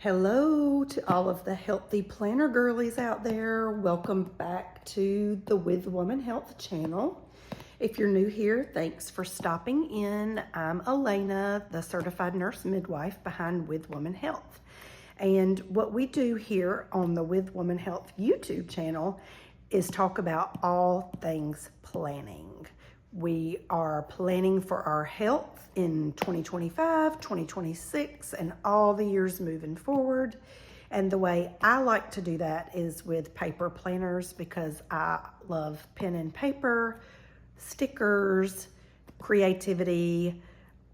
Hello to all of the healthy planner girlies out there. Welcome back to the With Woman Health channel. If you're new here, thanks for stopping in. I'm Elena, the certified nurse midwife behind With Woman Health. And what we do here on the With Woman Health YouTube channel is talk about all things planning. We are planning for our health in 2025, 2026, and all the years moving forward. And the way I like to do that is with paper planners because I love pen and paper, stickers, creativity,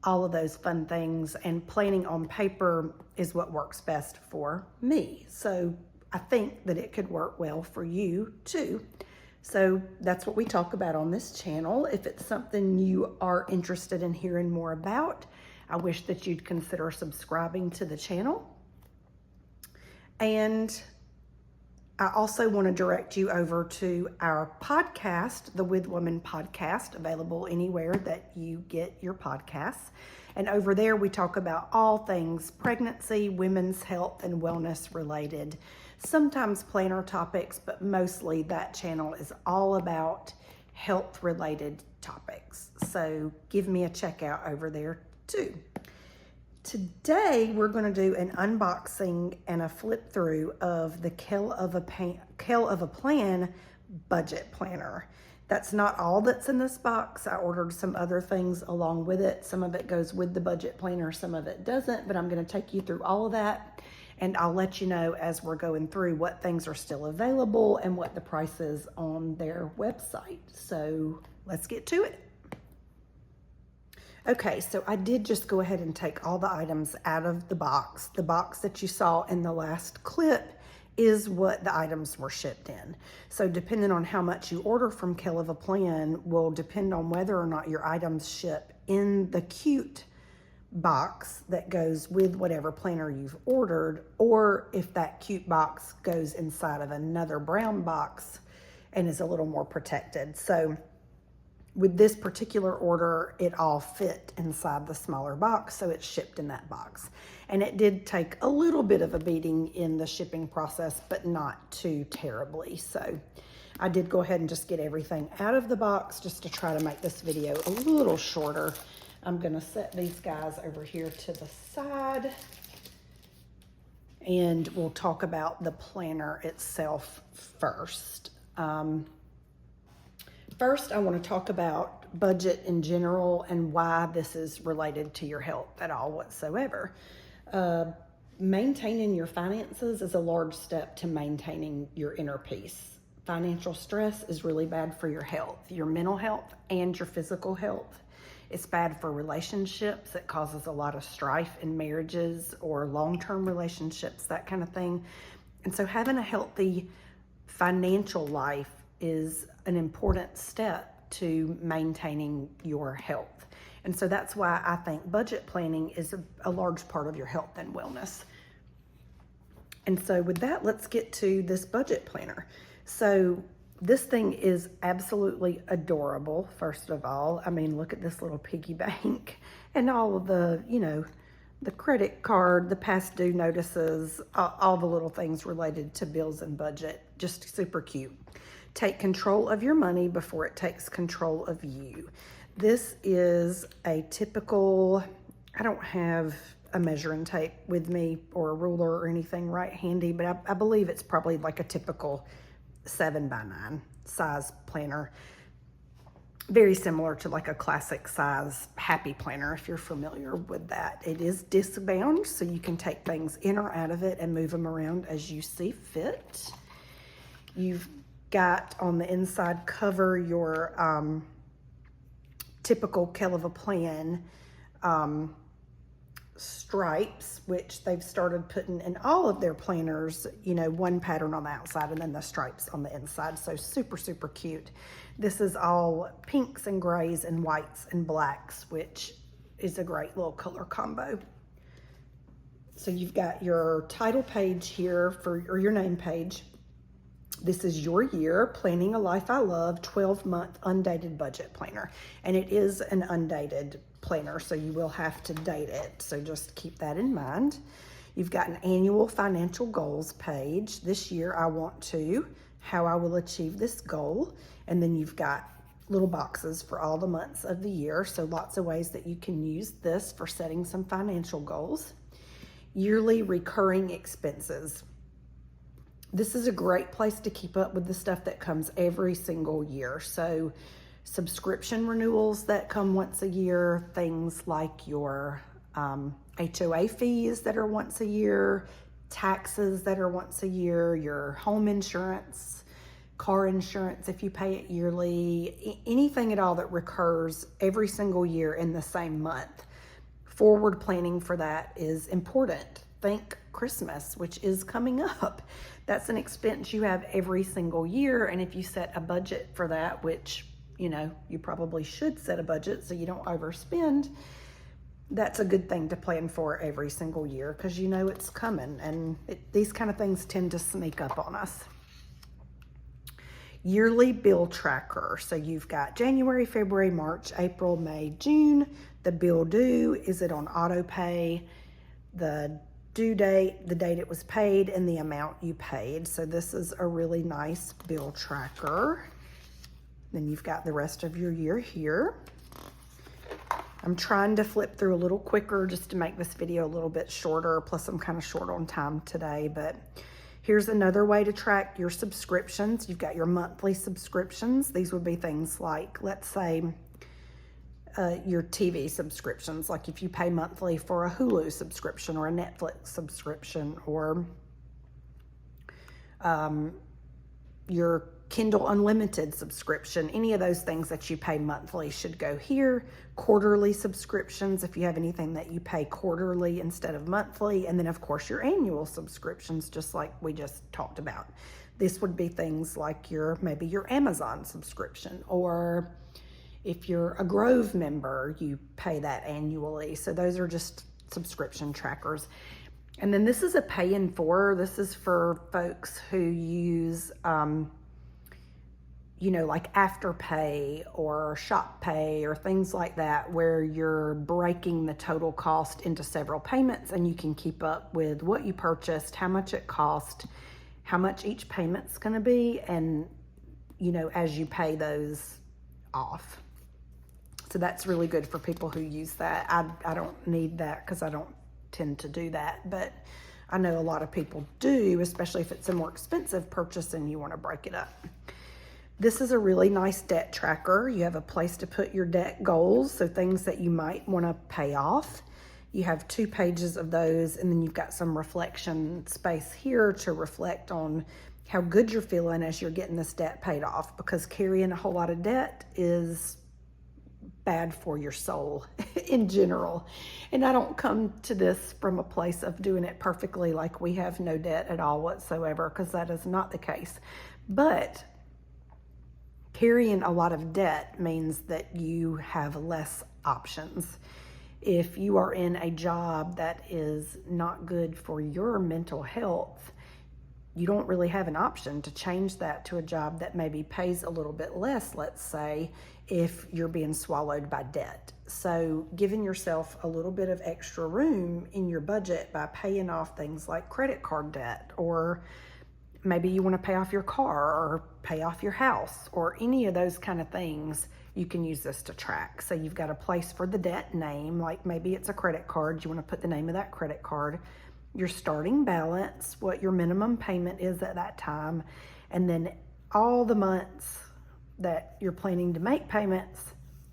all of those fun things. And planning on paper is what works best for me. So I think that it could work well for you too. So that's what we talk about on this channel. If it's something you are interested in hearing more about, I wish that you'd consider subscribing to the channel. And I also want to direct you over to our podcast, the With Woman podcast, available anywhere that you get your podcasts. And over there, we talk about all things pregnancy, women's health, and wellness related. Sometimes planner topics, but mostly that channel is all about health related topics. So give me a check out over there too. Today, we're going to do an unboxing and a flip through of the Kell of a Plan budget planner. That's not all that's in this box. I ordered some other things along with it. Some of it goes with the budget planner, some of it doesn't, but I'm going to take you through all of that. And I'll let you know as we're going through what things are still available and what the price is on their website. So let's get to it. Okay, so I did just go ahead and take all the items out of the box. The box that you saw in the last clip is what the items were shipped in. So depending on how much you order from Kell of a Plan will depend on whether or not your items ship in the cute box that goes with whatever planner you've ordered, or if that cute box goes inside of another brown box and is a little more protected. So with this particular order, it all fit inside the smaller box, so it's shipped in that box. And it did take a little bit of a beating in the shipping process, but not too terribly. So I did go ahead and just get everything out of the box just to try to make this video a little shorter. I'm gonna set these guys over here to the side and we'll talk about the planner itself first. First, I want to talk about budget in general and why this is related to your health at all whatsoever. Maintaining your finances is a large step to maintaining your inner peace. Financial stress is really bad for your health, your mental health and your physical health. It's bad for relationships. It causes a lot of strife in marriages or long-term relationships, that kind of thing. And so having a healthy financial life is an important step to maintaining your health. And so that's why I think budget planning is a large part of your health and wellness. And so with that, let's get to this budget planner. So this thing is absolutely adorable, first of all. I mean, look at this little piggy bank and all of the, the credit card, the past due notices, all the little things related to bills and budget. Just super cute. Take control of your money before it takes control of you. This is a typical, I don't have a measuring tape with me or a ruler or anything right handy, but I believe it's probably like a typical 7x9 size planner. Very similar to like a classic size happy planner if you're familiar with that. It is disc bound, so you can take things in or out of it and move them around as you see fit. You've got on the inside cover your typical Kell of a Plan stripes, which they've started putting in all of their planners, one pattern on the outside and then the stripes on the inside. So super, super cute. This is all pinks and grays and whites and blacks, which is a great little color combo. So you've got your title page here or your name page. This is your year, Planning a Life I Love, 12-month undated budget planner. And it is an undated planner, so you will have to date it. So just keep that in mind. You've got an annual financial goals page. This year I want to, how I will achieve this goal. And then you've got little boxes for all the months of the year. So lots of ways that you can use this for setting some financial goals. Yearly recurring expenses. This is a great place to keep up with the stuff that comes every single year. So subscription renewals that come once a year, things like your HOA fees that are once a year, taxes that are once a year, your home insurance, car insurance if you pay it yearly, anything at all that recurs every single year in the same month. Forward planning for that is important. Think Christmas, which is coming up. That's an expense you have every single year, and if you set a budget for that, which you probably should set a budget so you don't overspend, that's a good thing to plan for every single year because it's coming, and these kind of things tend to sneak up on us. Yearly bill tracker. So you've got January, February, March, April, May, June. The bill due, is it on auto pay? The due date, the date it was paid, and the amount you paid. So this is a really nice bill tracker. Then you've got the rest of your year here. I'm trying to flip through a little quicker just to make this video a little bit shorter, plus I'm kind of short on time today, but here's another way to track your subscriptions. You've got your monthly subscriptions. These would be things like, let's say, your TV subscriptions, like if you pay monthly for a Hulu subscription or a Netflix subscription, or your Kindle Unlimited subscription. Any of those things that you pay monthly should go here. Quarterly subscriptions, if you have anything that you pay quarterly instead of monthly. And then of course your annual subscriptions, just like we just talked about. This would be things like maybe your Amazon subscription, or if you're a Grove member, you pay that annually. So those are just subscription trackers. And then this is a pay in for. This is for folks who use, like Afterpay or Shop Pay or things like that, where you're breaking the total cost into several payments, and you can keep up with what you purchased, how much it cost, how much each payment's going to be, and, as you pay those off. So that's really good for people who use that. I don't need that because I don't tend to do that, but I know a lot of people do, especially if it's a more expensive purchase and you want to break it up. This is a really nice debt tracker. You have a place to put your debt goals, so things that you might want to pay off. You have 2 pages of those, and then you've got some reflection space here to reflect on how good you're feeling as you're getting this debt paid off, because carrying a whole lot of debt is bad for your soul in general. And I don't come to this from a place of doing it perfectly, like we have no debt at all whatsoever, because that is not the case. But carrying a lot of debt means that you have less options. If you are in a job that is not good for your mental health, you don't really have an option to change that to a job that maybe pays a little bit less, let's say, if you're being swallowed by debt. So giving yourself a little bit of extra room in your budget by paying off things like credit card debt, or maybe you want to pay off your car or pay off your house, or any of those kind of things, you can use this to track. So you've got a place for the debt name, like maybe it's a credit card. You want to put the name of that credit card, your starting balance, what your minimum payment is at that time, and then all the months that you're planning to make payments,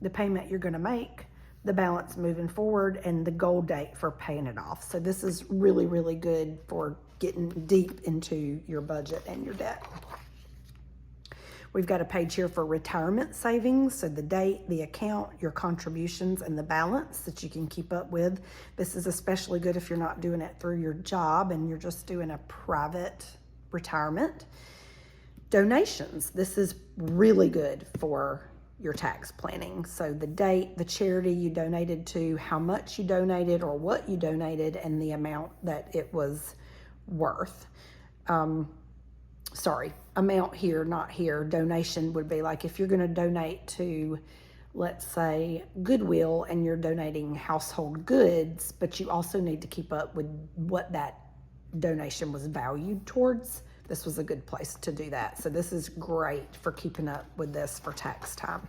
the payment you're going to make, the balance moving forward, and the goal date for paying it off. So this is really, really good for getting deep into your budget and your debt. We've got a page here for retirement savings. So the date, the account, your contributions, and the balance that you can keep up with. This is especially good if you're not doing it through your job and you're just doing a private retirement. Donations. This is really good for your tax planning. So the date, the charity you donated to, how much you donated or what you donated, and the amount that it was worth. Amount here, not here. Donation would be like if you're going to donate to let's say Goodwill, and you're donating household goods, but you also need to keep up with what that donation was valued towards, this was a good place to do that. So this is great for keeping up with this for tax time.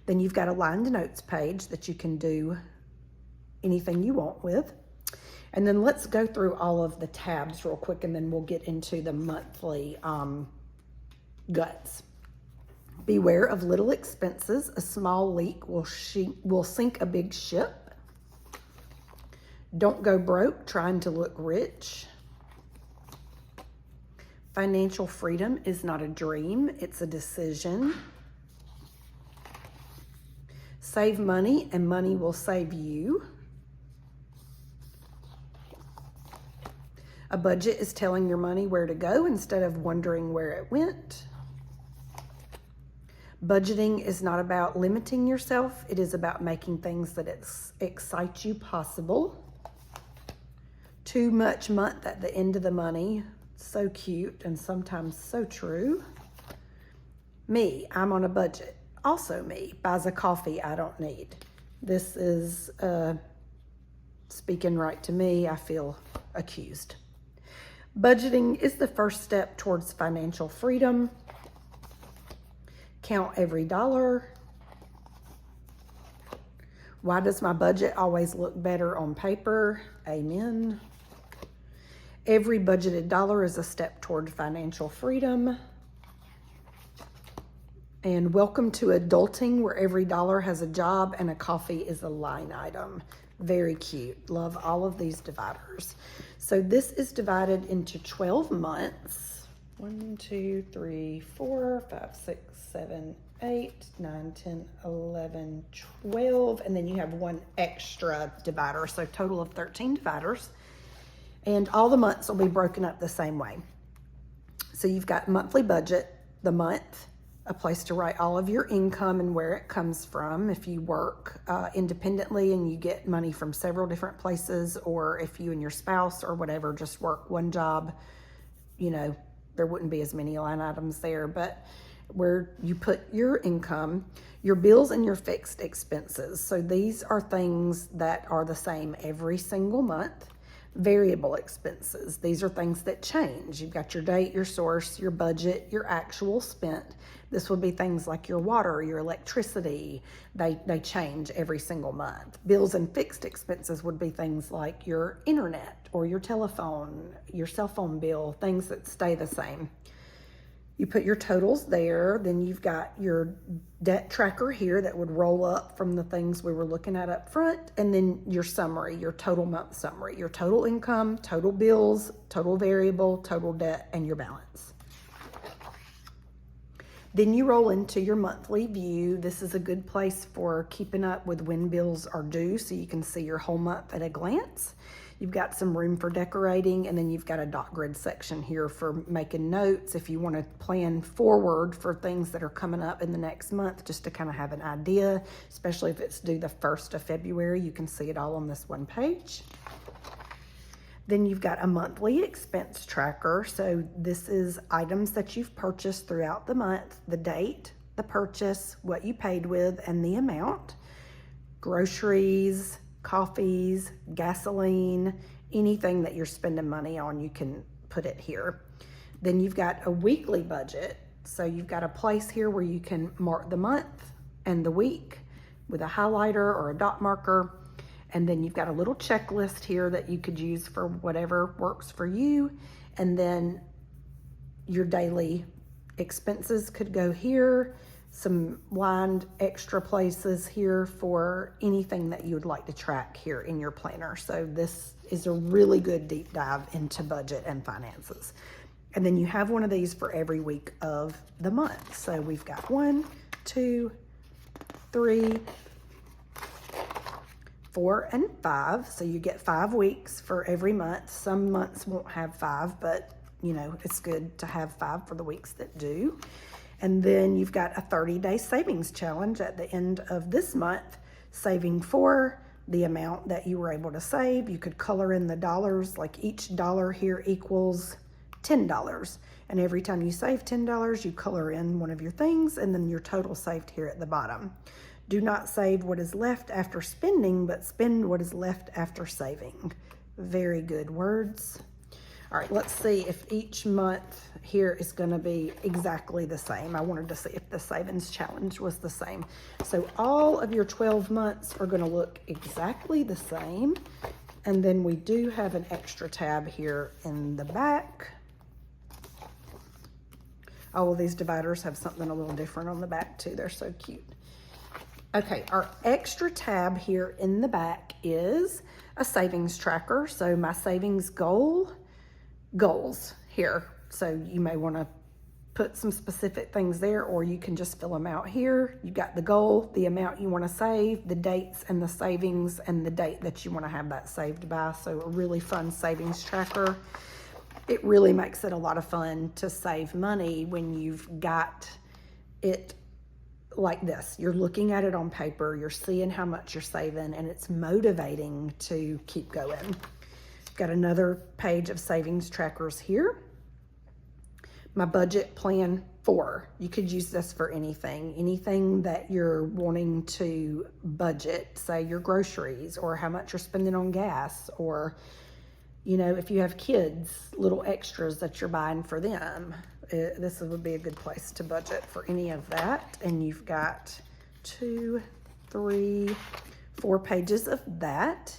Then you've got a lined notes page that you can do anything you want with. And then let's go through all of the tabs real quick, and then we'll get into the monthly guts. Beware of little expenses. A small leak will sink a big ship. Don't go broke trying to look rich. Financial freedom is not a dream, it's a decision. Save money and money will save you. A budget is telling your money where to go instead of wondering where it went. Budgeting is not about limiting yourself, it is about making things that excite you possible. Too much month at the end of the money. So cute and sometimes so true. Me, I'm on a budget. Also me, buys a coffee I don't need. This is speaking right to me. I feel accused. Budgeting is the first step towards financial freedom. Count every dollar. Why does my budget always look better on paper? Amen. Every budgeted dollar is a step toward financial freedom. And welcome to adulting, where every dollar has a job and a coffee is a line item. Very cute. Love all of these dividers. So this is divided into 12 months. 1, 2, 3, 4, 5, 6, 7, 8, 9, 10, 11, 12. And then you have one extra divider. So total of 13 dividers. And all the months will be broken up the same way. So you've got monthly budget, the month, a place to write all of your income and where it comes from. If you work independently and you get money from several different places, or if you and your spouse or whatever just work one job, you know, there wouldn't be as many line items there, but where you put your income, your bills and your fixed expenses. So these are things that are the same every single month. Variable expenses, these are things that change. You've got your date, your source, your budget, your actual spent. This would be things like your water, your electricity. They change every single month. Bills and fixed expenses would be things like your internet or your telephone, your cell phone bill, things that stay the same. You put your totals there, then you've got your debt tracker here that would roll up from the things we were looking at up front, and then your summary, your total month summary, your total income, total bills, total variable, total debt, and your balance. Then you roll into your monthly view. This is a good place for keeping up with when bills are due, so you can see your whole month at a glance. You've got some room for decorating, and then you've got a dot grid section here for making notes if you want to plan forward for things that are coming up in the next month, just to kind of have an idea, especially if it's due the 1st of February. You can see it all on this one page. Then you've got a monthly expense tracker. So this is items that you've purchased throughout the month, the date, the purchase, what you paid with, and the amount. Groceries, coffees, gasoline, anything that you're spending money on, you can put it here. Then you've got a weekly budget. So you've got a place here where you can mark the month and the week with a highlighter or a dot marker. And then you've got a little checklist here that you could use for whatever works for you. And then your daily expenses could go here. Some lined extra places here for anything that you would like to track here in your planner. So this is a really good deep dive into budget and finances. And then you have one of these for every week of the month. So we've got 1, 2, 3, 4, and 5. So you get 5 weeks for every month. Some months won't have 5, but you know, it's good to have 5 for the weeks that do. And then you've got a 30-day savings challenge at the end of this month, saving for the amount that you were able to save. You could color in the dollars, like each dollar here equals $10. And every time you save $10, you color in one of your things, and then your total saved here at the bottom. Do not save what is left after spending, but spend what is left after saving. Very good words. All right, let's see if each month here is going to be exactly the same. I wanted to see if the savings challenge was the same. So all of your 12 months are going to look exactly the same. And then we do have an extra tab here in the back. All of these dividers have something a little different on the back too. They're so cute. Okay, our extra tab here in the back is a savings tracker. So my savings goals here. So you may want to put some specific things there, or you can just fill them out here. You got the goal, the amount you want to save, the dates and the savings, and the date that you want to have that saved by. So a really fun savings tracker. It really makes it a lot of fun to save money when you've got it like this. You're looking at it on paper, you're seeing how much you're saving, and it's motivating to keep going. Got another page of savings trackers here. My budget plan 4. You could use this for anything that you're wanting to budget, say your groceries or how much you're spending on gas, or you know, if you have kids, little extras that you're buying for them. This would be a good place to budget for any of that. And you've got 2, 3, 4 pages of that.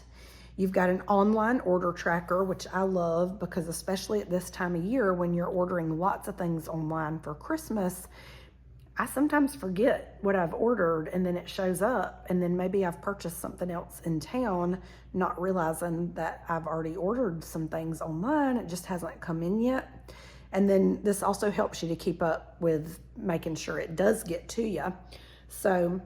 You've got an online order tracker, which I love because especially at this time of year when you're ordering lots of things online for Christmas, I sometimes forget what I've ordered and then it shows up and then maybe I've purchased something else in town, not realizing that I've already ordered some things online. It just hasn't come in yet. And then this also helps you to keep up with making sure it does get to you. So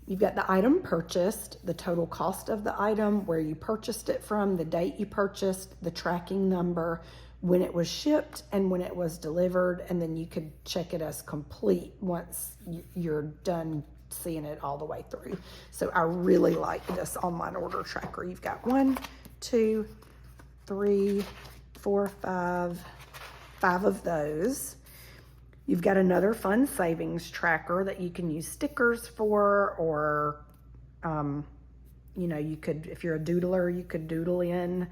you've got the item purchased, the total cost of the item, where you purchased it from, the date you purchased, the tracking number, when it was shipped and when it was delivered, and then you could check it as complete once you're done seeing it all the way through. So I really like this online order tracker. You've got 1, 2, 3, 4, 5 of those. You've got another fun savings tracker that you can use stickers for, or you know, you could, if you're a doodler, you could doodle in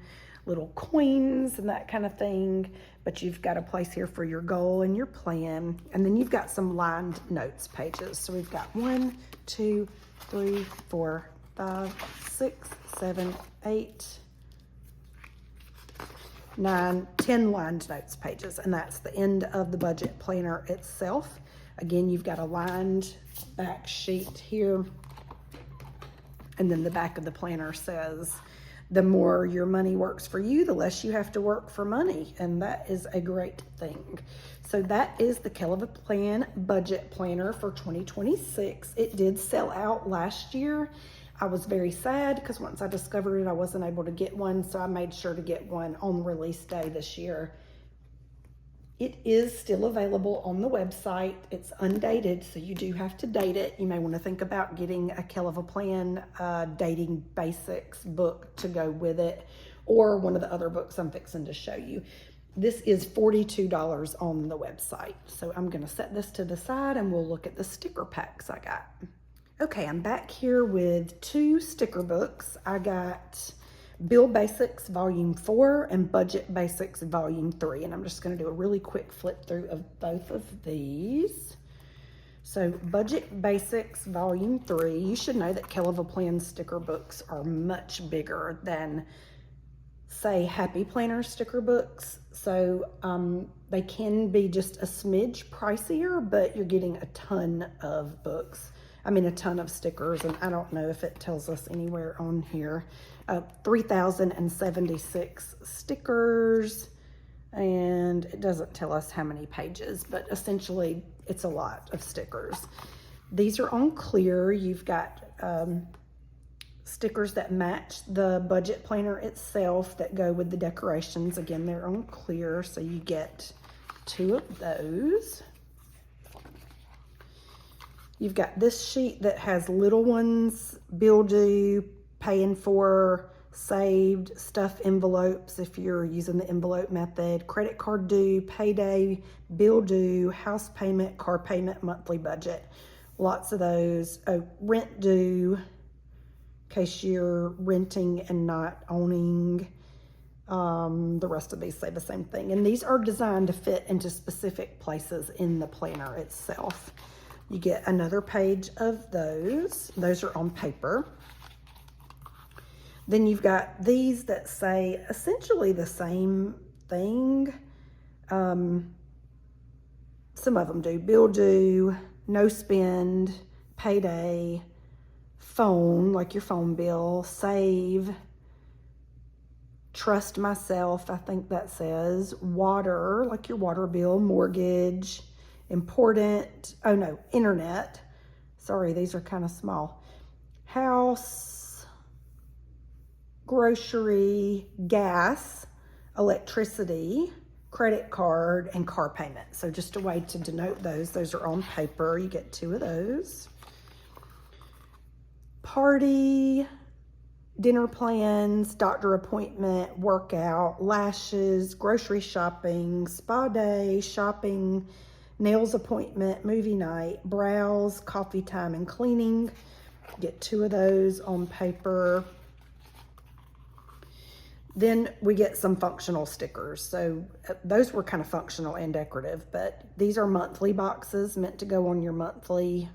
little coins and that kind of thing. But you've got a place here for your goal and your plan. And then you've got some lined notes pages. So we've got 1, 2, 3, 4, 5, 6, 7, 8, 9, 10 lined notes pages. And that's the end of the budget planner itself. Again, you've got a lined back sheet here. And then the back of the planner says, the more your money works for you, the less you have to work for money. And that is a great thing. So that is the Kell of a Plan budget planner for 2026. It did sell out last year. I was very sad because once I discovered it, I wasn't able to get one. So I made sure to get one on release day this year. It is still available on the website. It's undated, so you do have to date it. You may want to think about getting a Kell of a Plan dating basics book to go with it, or one of the other books I'm fixing to show you. This is $42 on the website. So I'm going to set this to the side and we'll look at the sticker packs I got. Okay, I'm back here with 2 sticker books. I got Bill Basics Volume 4 and Budget Basics Volume 3. And I'm just going to do a really quick flip through of both of these. So Budget Basics Volume 3, you should know that Kell of a Plan sticker books are much bigger than, say, Happy Planner sticker books. So they can be just a smidge pricier, but you're getting a ton of books. I mean, a ton of stickers, and I don't know if it tells us anywhere on here. 3,076 stickers, and it doesn't tell us how many pages, but essentially it's a lot of stickers. These are on clear. You've got stickers that match the budget planner itself that go with the decorations. Again, they're on clear, so you get 2 of those. You've got this sheet that has little ones, bill due, paying for, saved, stuff envelopes if you're using the envelope method, credit card due, payday, bill due, house payment, car payment, monthly budget. Lots of those. Oh, rent due, in case you're renting and not owning. The rest of these say the same thing. And these are designed to fit into specific places in the planner itself. You get another page of those. Those are on paper. Then you've got these that say essentially the same thing. Some of them do. Bill due, no spend, payday, phone, like your phone bill, save, trust myself, I think that says, water, like your water bill, mortgage, important, oh no, internet. Sorry, these are kind of small. House, grocery, gas, electricity, credit card, and car payment. So just a way to denote those. Those are on paper. You get 2 of those. Party, dinner plans, doctor appointment, workout, lashes, grocery shopping, spa day, shopping, nails appointment, movie night, browse, coffee time, and cleaning. Get 2 of those on paper. Then we get some functional stickers. So those were kind of functional and decorative, but these are monthly boxes meant to go on your monthly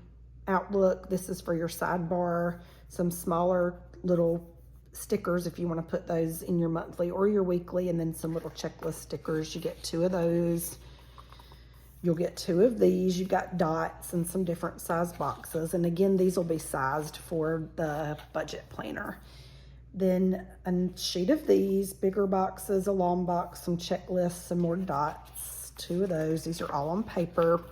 outlook. This is for your sidebar. Some smaller little stickers if you want to put those in your monthly or your weekly, and then some little checklist stickers. You get 2 of those. You'll get 2 of these. You've got dots and some different size boxes. And again, these will be sized for the budget planner. Then a sheet of these, bigger boxes, a long box, some checklists, some more dots, 2 of those. These are all on paper,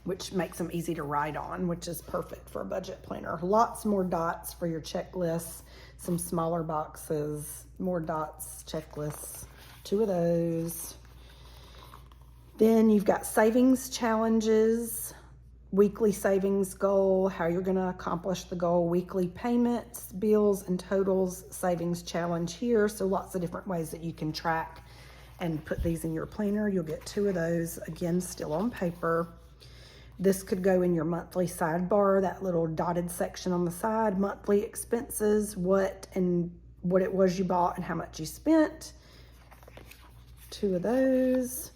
which makes them easy to write on, which is perfect for a budget planner. Lots more dots for your checklists, some smaller boxes, more dots, checklists, 2 of those. Then you've got savings challenges, weekly savings goal, how you're going to accomplish the goal, weekly payments, bills and totals, savings challenge here. So lots of different ways that you can track and put these in your planner. You'll get 2 of those, again, still on paper. This could go in your monthly sidebar, that little dotted section on the side, monthly expenses, what it was you bought and how much you spent. 2 of those.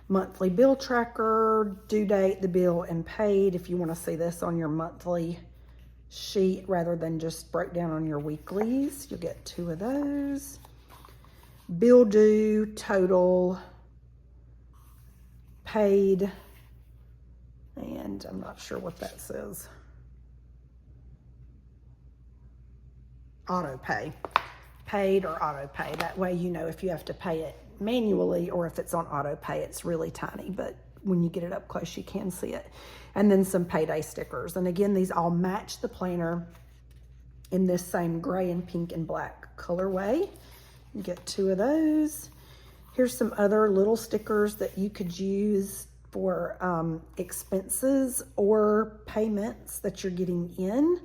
Monthly bill tracker, due date, the bill, and paid. If you want to see this on your monthly sheet rather than just break down on your weeklies, you'll get 2 of those. Bill due, total, paid, and I'm not sure what that says. Auto pay, paid or auto pay. That way you know if you have to pay it manually or if it's on auto pay. It's really tiny, but when you get it up close you can see it. And then some payday stickers, and again these all match the planner in this same gray and pink and black colorway. You get 2 of those. Here's some other little stickers that you could use for expenses or payments that you're getting in.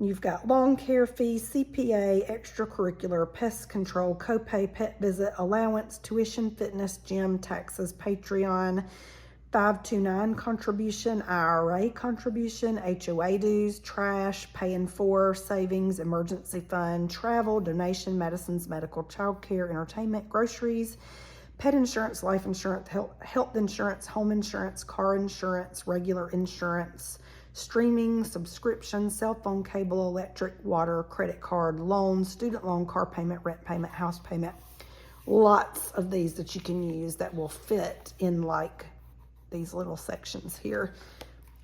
You've got lawn care fees, CPA, extracurricular, pest control, copay, pet visit, allowance, tuition, fitness, gym, taxes, Patreon, 529 contribution, IRA contribution, HOA dues, trash, paying for, savings, emergency fund, travel, donation, medicines, medical, child care, entertainment, groceries, pet insurance, life insurance, health insurance, home insurance, car insurance, regular insurance, streaming, subscription, cell phone, cable, electric, water, credit card, loans, student loan, car payment, rent payment, house payment. Lots of these that you can use that will fit in like these little sections here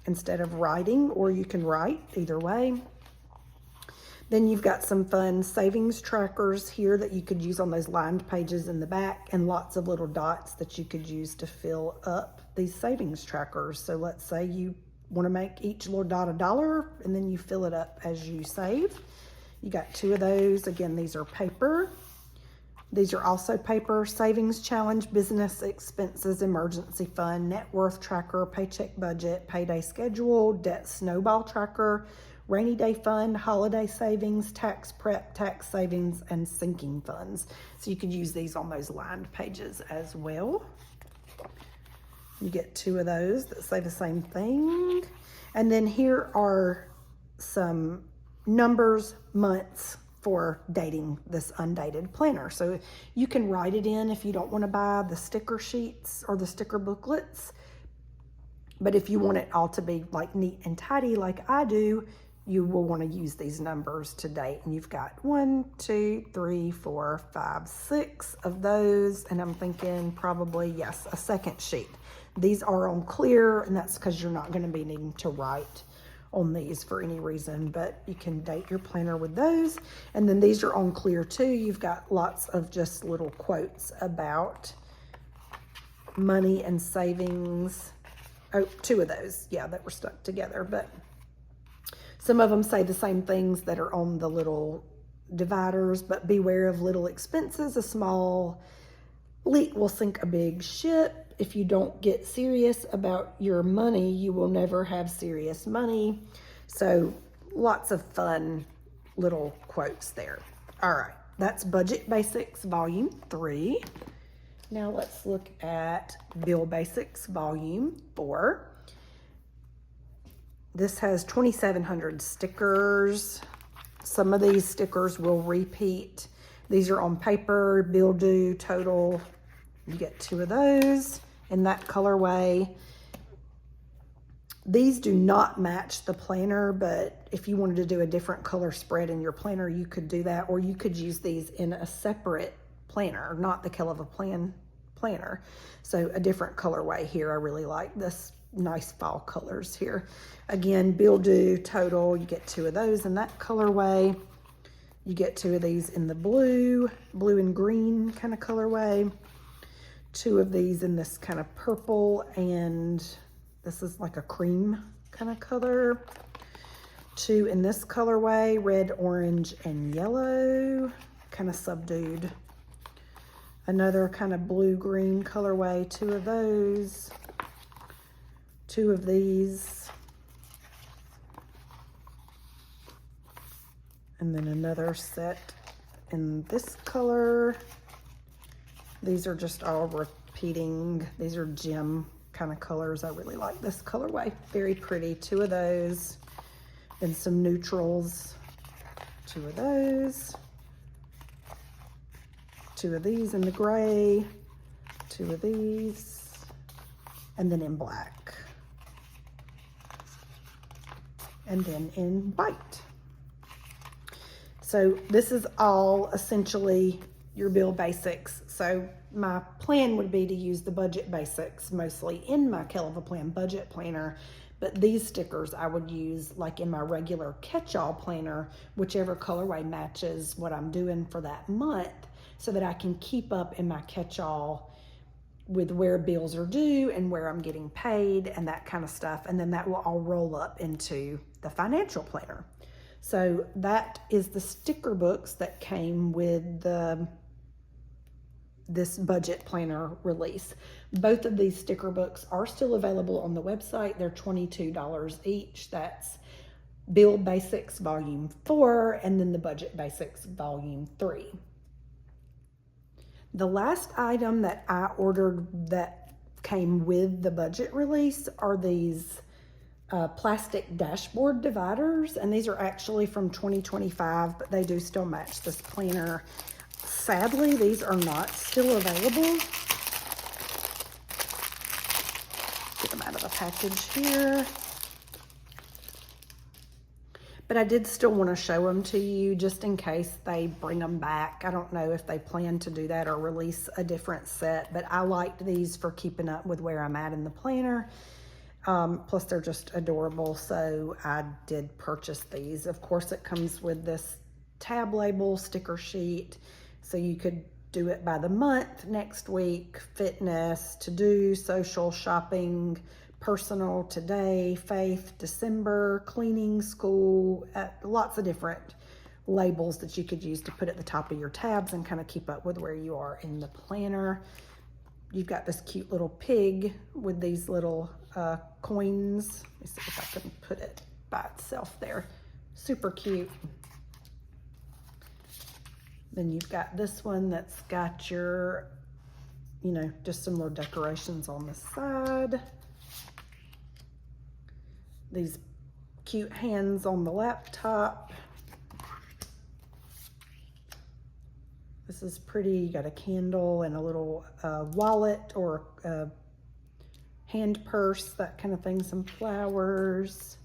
instead of writing, or you can write either way. Then you've got some fun savings trackers here that you could use on those lined pages in the back, and lots of little dots that you could use to fill up these savings trackers. So let's say you want to make each little dot $1 and then you fill it up as you save. You got 2 of those. Again, these are paper. These are also paper. Savings challenge, business expenses, emergency fund, net worth tracker, paycheck budget, payday schedule, debt snowball tracker, rainy day fund, holiday savings, tax prep, tax savings, and sinking funds. So you could use these on those lined pages as well. You get 2 of those that say the same thing. And then here are some numbers, months for dating this undated planner. So you can write it in if you don't want to buy the sticker sheets or the sticker booklets. But if you want it all to be like neat and tidy like I do, you will want to use these numbers to date. And you've got 1, 2, 3, 4, 5, 6 of those. And I'm thinking probably, yes, a second sheet. These are on clear, and that's because you're not going to be needing to write on these for any reason, but you can date your planner with those. And then these are on clear too. You've got lots of just little quotes about money and savings. Oh, 2 of those, yeah, that were stuck together, but some of them say the same things that are on the little dividers, but beware of little expenses. A small leak will sink a big ship. If you don't get serious about your money, you will never have serious money. So lots of fun little quotes there. All right, that's Budget Basics Volume 3. Now let's look at Bill Basics Volume 4. This has 2,700 stickers. Some of these stickers will repeat. These are on paper, bill due, total. You get 2 of those in that colorway. These do not match the planner, but if you wanted to do a different color spread in your planner, you could do that, or you could use these in a separate planner, not the Kell of a Plan planner. So a different colorway here. I really like this nice fall colors here. Again, bill due, total, you get 2 of those in that colorway. You get 2 of these in the blue and green kind of colorway. 2 of these in this kind of purple, and this is like a cream kind of color. 2 in this colorway, red, orange, and yellow, kind of subdued. Another kind of blue-green colorway, 2 of those. 2 of these. And then another set in this color. These are just all repeating. These are gem kind of colors. I really like this colorway. Very pretty. 2 of those. Then some neutrals. 2 of those. 2 of these in the gray. 2 of these. And then in black. And then in white. So this is all essentially your Bill Basics. So my plan would be to use the Budget Basics mostly in my Kell of a Plan budget planner, but these stickers I would use like in my regular catch-all planner, whichever colorway matches what I'm doing for that month, so that I can keep up in my catch-all with where bills are due and where I'm getting paid and that kind of stuff. And then that will all roll up into the financial planner. So that is the sticker books that came with this budget planner release. Both of these sticker books are still available on the website. They're $22 each. That's Bill Basics Volume 4 and then the Budget Basics Volume 3. The last item that I ordered that came with the budget release are these plastic dashboard dividers, and these are actually from 2025, but they do still match this planner. Sadly, these are not still available. Get them out of the package here. But I did still want to show them to you just in case they bring them back. I don't know if they plan to do that or release a different set, but I liked these for keeping up with where I'm at in the planner. Plus they're just adorable, so I did purchase these. Of course, it comes with this tab label sticker sheet, so you could do it by the month, next week, fitness, to-do, social, shopping, personal, today, faith, December, cleaning, school, lots of different labels that you could use to put at the top of your tabs and kind of keep up with where you are in the planner. You've got this cute little pig with these little coins. Let me see if I can put it by itself there. Super cute. Then you've got this one that's got your, you know, just some little decorations on the side. These cute hands on the laptop. This is pretty. You got a candle and a little wallet or a hand purse, that kind of thing. Some flowers,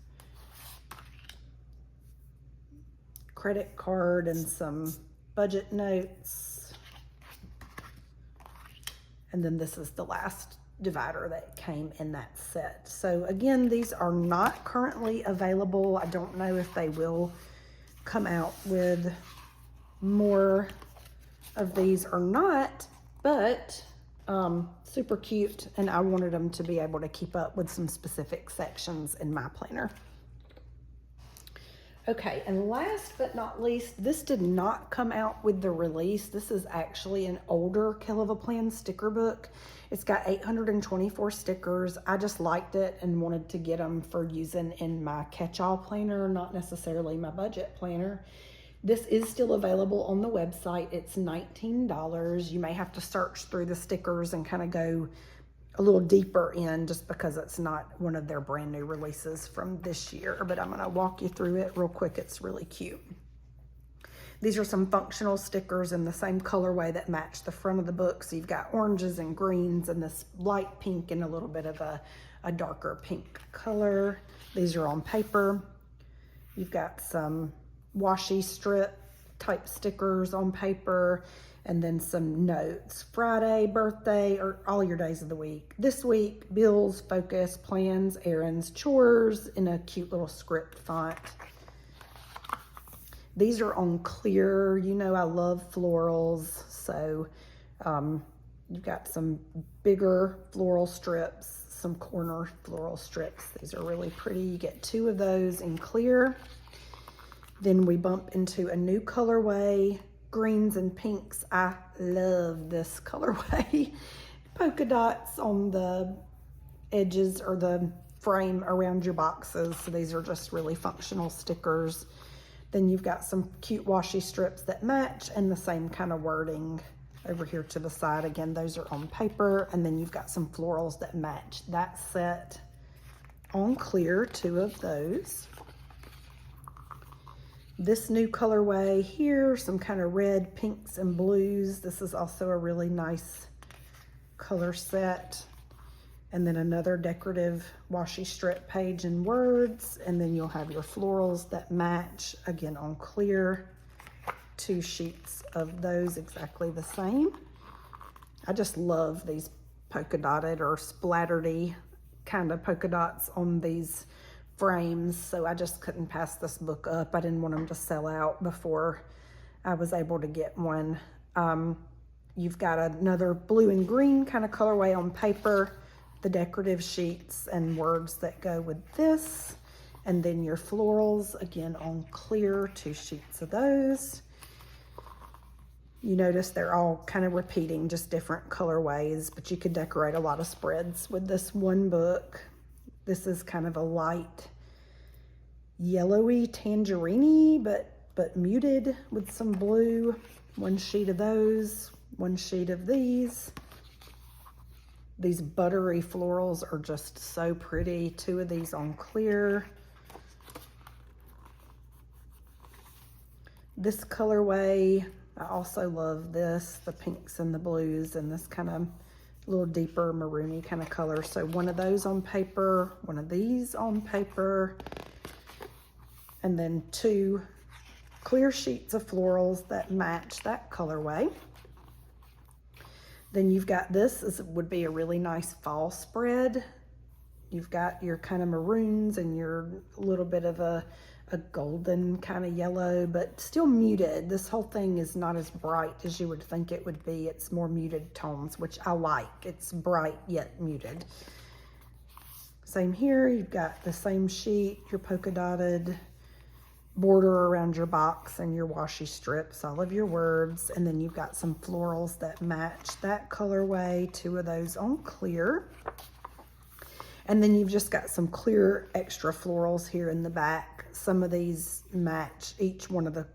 credit card, and some budget notes. And then this is the last divider that came in that set. So again, these are not currently available. I don't know if they will come out with more of these or not, but super cute, and I wanted them to be able to keep up with some specific sections in my planner. Okay, and last but not least, this did not come out with the release. This is actually an older Kell of a Plan sticker book. It's got 824 stickers. I just liked it and wanted to get them for using in my catch-all planner, not necessarily my budget planner. This is still available on the website. It's $19. You may have to search through the stickers and kind of go a little deeper in, just because it's not one of their brand new releases from this year, but I'm gonna walk you through it real quick. It's really cute. These are some functional stickers in the same colorway that match the front of the book. So you've got oranges and greens and this light pink and a little bit of a darker pink color. These are on paper. You've got some washi strip type stickers on paper, and then some notes. Friday, birthday, or all your days of the week. This week, bills, focus, plans, errands, chores, in a cute little script font. These are on clear. You know I love florals, so you've got some bigger floral strips, some corner floral strips. These are really pretty. You get 2 of those in clear. Then we bump into a new colorway, greens and pinks. I love this colorway. Polka dots on the edges or the frame around your boxes. So these are just really functional stickers. Then you've got some cute washi strips that match, and the same kind of wording over here to the side. Again, those are on paper. And then you've got some florals that match that set on clear, 2 of those. This new colorway here, some kind of red, pinks, and blues. This is also a really nice color set. And then another decorative washi strip page and words. And then you'll have your florals that match, again on clear. 2 sheets of those exactly the same. I just love these polka dotted or splattered-y kind of polka dots on these frames, so I just couldn't pass this book up. I didn't want them to sell out before I was able to get one. You've got another blue and green kind of colorway on paper, the decorative sheets and words that go with this, and then your florals again on clear, 2 sheets of those. You notice they're all kind of repeating, just different colorways, but you could decorate a lot of spreads with this one book. This is kind of a light yellowy tangerine, but muted with some blue. 1 sheet of those, 1 sheet of these. These buttery florals are just so pretty. 2 of these on clear. This colorway, I also love this, the pinks and the blues, and this kind of a little deeper maroony kind of color. So 1 of those on paper, 1 of these on paper, and then 2 clear sheets of florals that match that colorway. Then you've got this would be a really nice fall spread. You've got your kind of maroons and your little bit of a golden kind of yellow, but still muted. This whole thing is not as bright as you would think it would be. It's more muted tones, which I like. It's bright yet muted. Same here, you've got the same sheet, your polka dotted border around your box and your washi strips, all of your words, and then you've got some florals that match that colorway, 2 of those on clear. And then you've just got some clear extra florals here in the back. Some of these match each one of the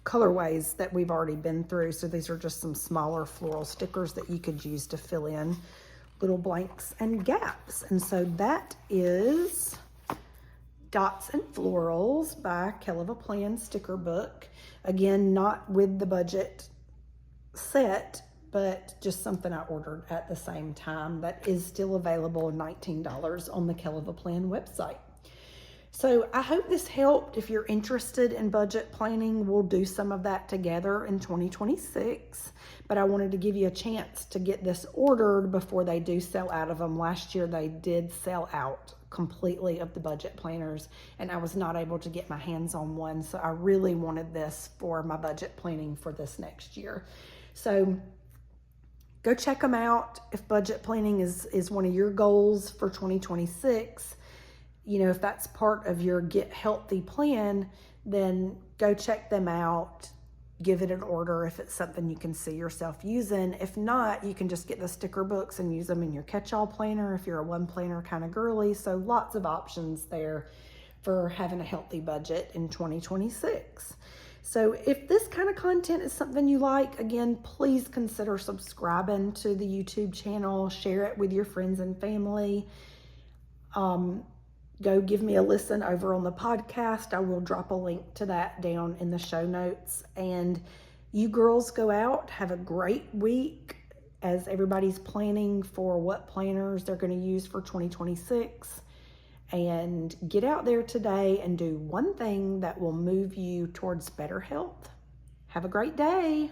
colorways that we've already been through. So these are just some smaller floral stickers that you could use to fill in little blanks and gaps. And so that is Dots and Florals by Kell of a Plan sticker book. Again, not with the budget set, but just something I ordered at the same time that is still available, $19 on the Kell of a Plan website. So I hope this helped. If you're interested in budget planning, we'll do some of that together in 2026. But I wanted to give you a chance to get this ordered before they do sell out of them. Last year they did sell out completely of the budget planners, and I was not able to get my hands on one. So I really wanted this for my budget planning for this next year. So go check them out. If budget planning is one of your goals for 2026, you know, if that's part of your Get Healthy plan, then go check them out. Give it an order if it's something you can see yourself using. If not, you can just get the sticker books and use them in your catch-all planner if you're a one planner kind of girly. So lots of options there for having a healthy budget in 2026. So if this kind of content is something you like, again, please consider subscribing to the YouTube channel. Share it with your friends and family. Go give me a listen over on the podcast. I will drop a link to that down in the show notes. And you girls go out, have a great week as everybody's planning for what planners they're going to use for 2026. And get out there today and do one thing that will move you towards better health. Have a great day.